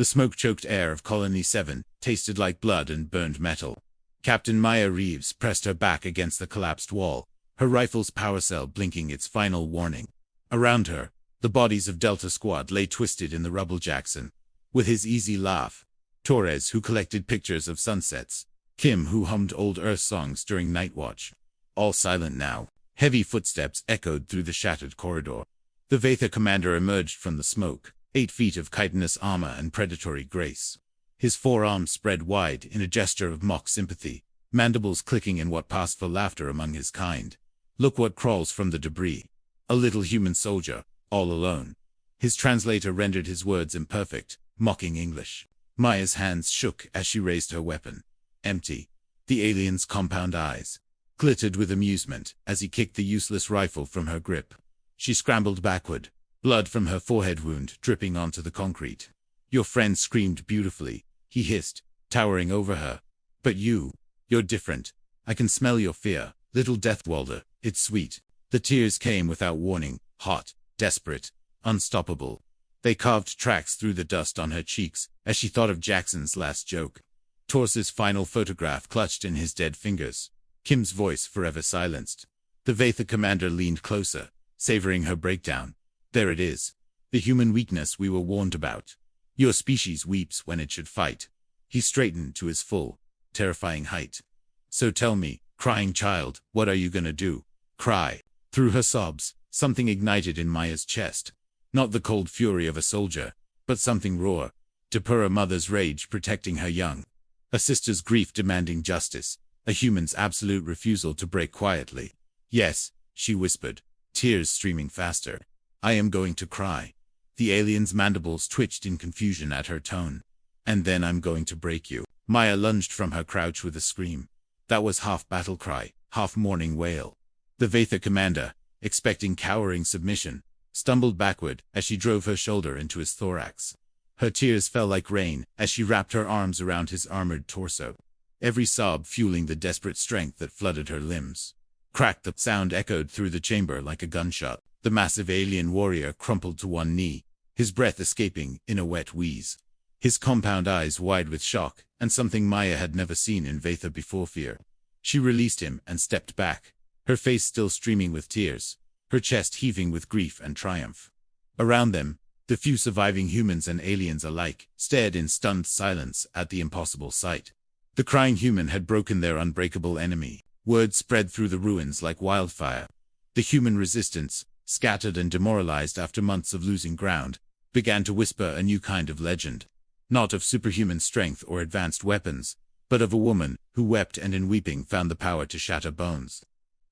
The smoke-choked air of Colony 7 tasted like blood and burned metal. Captain Maya Reeves pressed her back against the collapsed wall, her rifle's power cell blinking its final warning. Around her, the bodies of Delta Squad lay twisted in the rubble. Jackson, with his easy laugh. Torres, who collected pictures of sunsets. Kim, who hummed old Earth songs during night watch. All silent now. Heavy footsteps echoed through the shattered corridor. The Vey'thar commander emerged from the smoke, 8 feet of chitinous armor and predatory grace. His forearms spread wide in a gesture of mock sympathy, mandibles clicking in what passed for laughter among his kind. Look what crawls from the debris. A little human soldier, all alone. His translator rendered his words imperfect, mocking English. Maya's hands shook as she raised her weapon. Empty. The alien's compound eyes glittered with amusement as he kicked the useless rifle from her grip. She scrambled backward, blood from her forehead wound dripping onto the concrete. Your friend screamed beautifully, he hissed, towering over her. But you're different. I can smell your fear, little Deathwalder, it's sweet. The tears came without warning, hot, desperate, unstoppable. They carved tracks through the dust on her cheeks as she thought of Jackson's last joke. Torres's final photograph clutched in his dead fingers. Kim's voice forever silenced. The Vey'thar commander leaned closer, savoring her breakdown. There it is. The human weakness we were warned about. Your species weeps when it should fight. He straightened to his full, terrifying height. So tell me, crying child, what are you gonna do? Cry. Through her sobs, something ignited in Maya's chest. Not the cold fury of a soldier, but something raw. A mother's rage protecting her young. A sister's grief demanding justice. A human's absolute refusal to break quietly. Yes, she whispered, tears streaming faster. I am going to cry. The alien's mandibles twitched in confusion at her tone. And then I'm going to break you. Maya lunged from her crouch with a scream. That was half battle cry, half mourning wail. The Vey'thar commander, expecting cowering submission, stumbled backward as she drove her shoulder into his thorax. Her tears fell like rain as she wrapped her arms around his armored torso. Every sob fueling the desperate strength that flooded her limbs. Crack! The sound echoed through the chamber like a gunshot. The massive alien warrior crumpled to one knee, his breath escaping in a wet wheeze. His compound eyes wide with shock, and something Maya had never seen in Vey'thar before: fear. She released him and stepped back, her face still streaming with tears, her chest heaving with grief and triumph. Around them, the few surviving humans and aliens alike stared in stunned silence at the impossible sight. The crying human had broken their unbreakable enemy. Word spread through the ruins like wildfire. The human resistance, scattered and demoralized after months of losing ground, began to whisper a new kind of legend. Not of superhuman strength or advanced weapons, but of a woman who wept and in weeping found the power to shatter bones.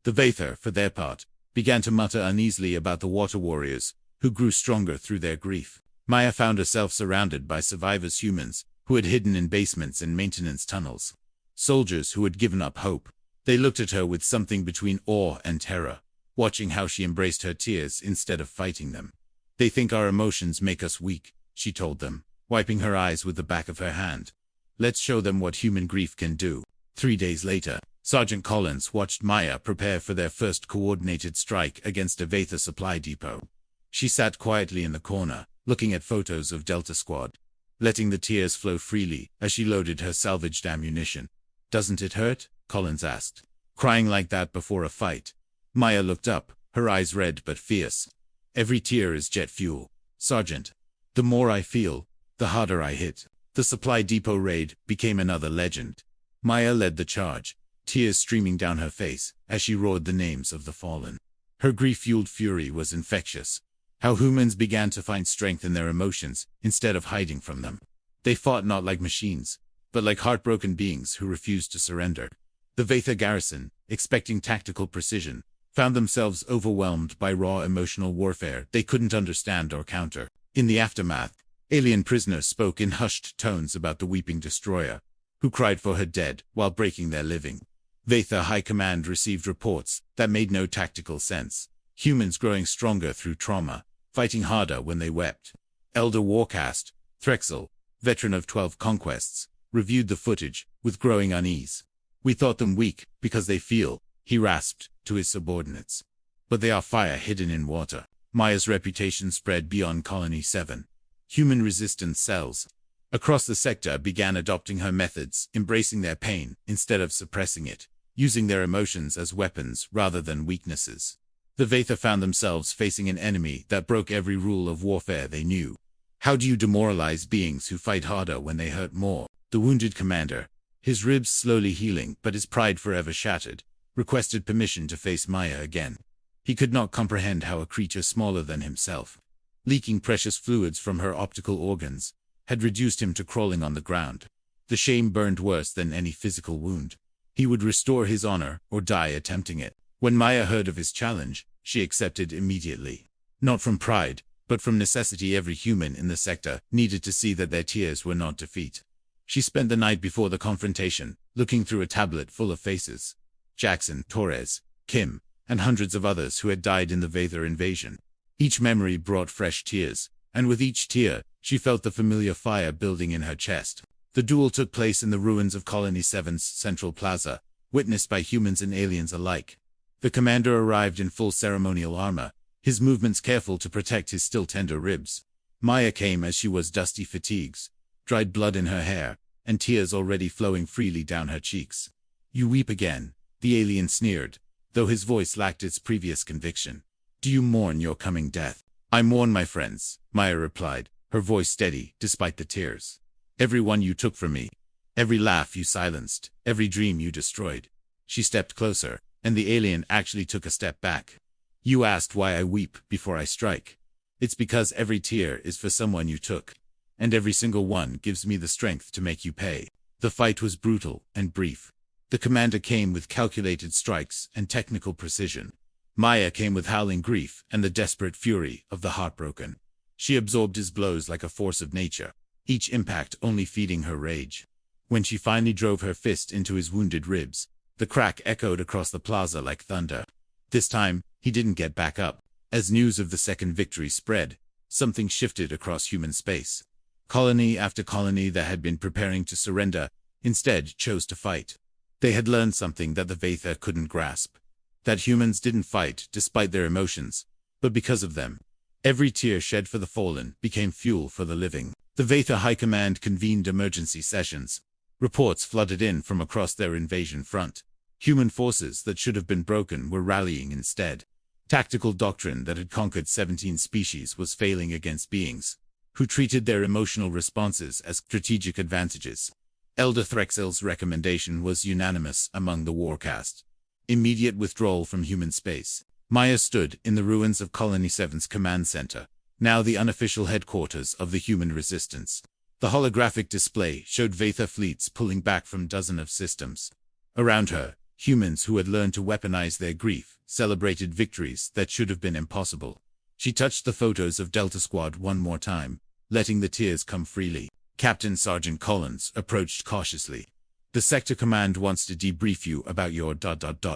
The Vey'thar, for their part, began to mutter uneasily about the water warriors, who grew stronger through their grief. Maya found herself surrounded by survivors, humans who had hidden in basements and maintenance tunnels. Soldiers who had given up hope. They looked at her with something between awe and terror, watching how she embraced her tears instead of fighting them. They think our emotions make us weak, she told them, wiping her eyes with the back of her hand. Let's show them what human grief can do. 3 days later, Sergeant Collins watched Maya prepare for their first coordinated strike against a Vey'thar supply depot. She sat quietly in the corner, looking at photos of Delta Squad, letting the tears flow freely as she loaded her salvaged ammunition. Doesn't it hurt? Collins asked. Crying like that before a fight? Maya looked up, her eyes red but fierce. Every tear is jet fuel, Sergeant. The more I feel, the harder I hit. The supply depot raid became another legend. Maya led the charge, tears streaming down her face as she roared the names of the fallen. Her grief-fueled fury was infectious. How humans began to find strength in their emotions instead of hiding from them. They fought not like machines, but like heartbroken beings who refused to surrender. The Vey'thar garrison, expecting tactical precision, found themselves overwhelmed by raw emotional warfare they couldn't understand or counter. In the aftermath, alien prisoners spoke in hushed tones about the weeping destroyer, who cried for her dead while breaking their living. Vey'thar High Command received reports that made no tactical sense. Humans growing stronger through trauma, fighting harder when they wept. Elder Warcast, Threxel, veteran of 12 conquests, reviewed the footage with growing unease. We thought them weak because they feel, he rasped to his subordinates. But they are fire hidden in water. Maya's reputation spread beyond Colony 7. Human resistance cells. across the sector began adopting her methods, embracing their pain instead of suppressing it, using their emotions as weapons rather than weaknesses. The Vey'thar found themselves facing an enemy that broke every rule of warfare they knew. How do you demoralize beings who fight harder when they hurt more? The wounded commander, his ribs slowly healing but his pride forever shattered, requested permission to face Maya again. He could not comprehend how a creature smaller than himself, leaking precious fluids from her optical organs, had reduced him to crawling on the ground. The shame burned worse than any physical wound. He would restore his honor or die attempting it. When Maya heard of his challenge, she accepted immediately. Not from pride, but from necessity. Every human in the sector needed to see that their tears were not defeat. She spent the night before the confrontation, looking through a tablet full of faces. Jackson, Torres, Kim, and hundreds of others who had died in the Vey'thar invasion. Each memory brought fresh tears, and with each tear, she felt the familiar fire building in her chest. The duel took place in the ruins of Colony 7's central plaza, witnessed by humans and aliens alike. The commander arrived in full ceremonial armor, his movements careful to protect his still tender ribs. Maya came as she was, dusty fatigues, dried blood in her hair, and tears already flowing freely down her cheeks. "You weep again," the alien sneered, though his voice lacked its previous conviction. "Do you mourn your coming death?" "I mourn my friends," Maya replied, her voice steady despite the tears. "Every one you took from me, every laugh you silenced, every dream you destroyed." She stepped closer, and the alien actually took a step back. "You asked why I weep before I strike. It's because every tear is for someone you took, and every single one gives me the strength to make you pay." The fight was brutal and brief. The commander came with calculated strikes and technical precision. Maya came with howling grief and the desperate fury of the heartbroken. She absorbed his blows like a force of nature, each impact only feeding her rage. When she finally drove her fist into his wounded ribs, the crack echoed across the plaza like thunder. This time, he didn't get back up. As news of the second victory spread, something shifted across human space. Colony after colony that had been preparing to surrender, instead chose to fight. They had learned something that the Vey'thar couldn't grasp. That humans didn't fight despite their emotions, but because of them. Every tear shed for the fallen became fuel for the living. The Vey'thar High Command convened emergency sessions. Reports flooded in from across their invasion front. Human forces that should have been broken were rallying instead. Tactical doctrine that had conquered 17 species was failing against beings who treated their emotional responses as strategic advantages. Elder Threxel's recommendation was unanimous among the warcast. Immediate withdrawal from human space. Maya stood in the ruins of Colony 7's command center, now the unofficial headquarters of the human resistance. The holographic display showed Vey'thar fleets pulling back from dozens of systems. Around her, humans who had learned to weaponize their grief celebrated victories that should have been impossible. She touched the photos of Delta Squad one more time, letting the tears come freely. Captain Sergeant Collins approached cautiously. "The sector command wants to debrief you about your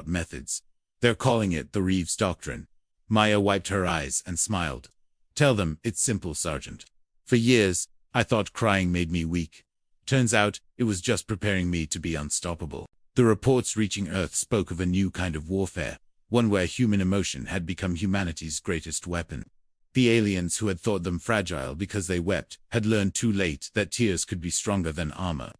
methods. They're calling it the Reeves Doctrine." Maya wiped her eyes and smiled. "Tell them it's simple, Sergeant. For years, I thought crying made me weak. Turns out, it was just preparing me to be unstoppable." The reports reaching Earth spoke of a new kind of warfare, one where human emotion had become humanity's greatest weapon. The aliens who had thought them fragile because they wept had learned too late that tears could be stronger than armor.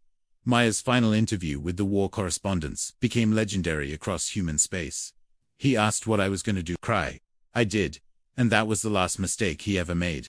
Maya's final interview with the war correspondents became legendary across human space. "He asked what I was going to do. Cry. I did. And that was the last mistake he ever made."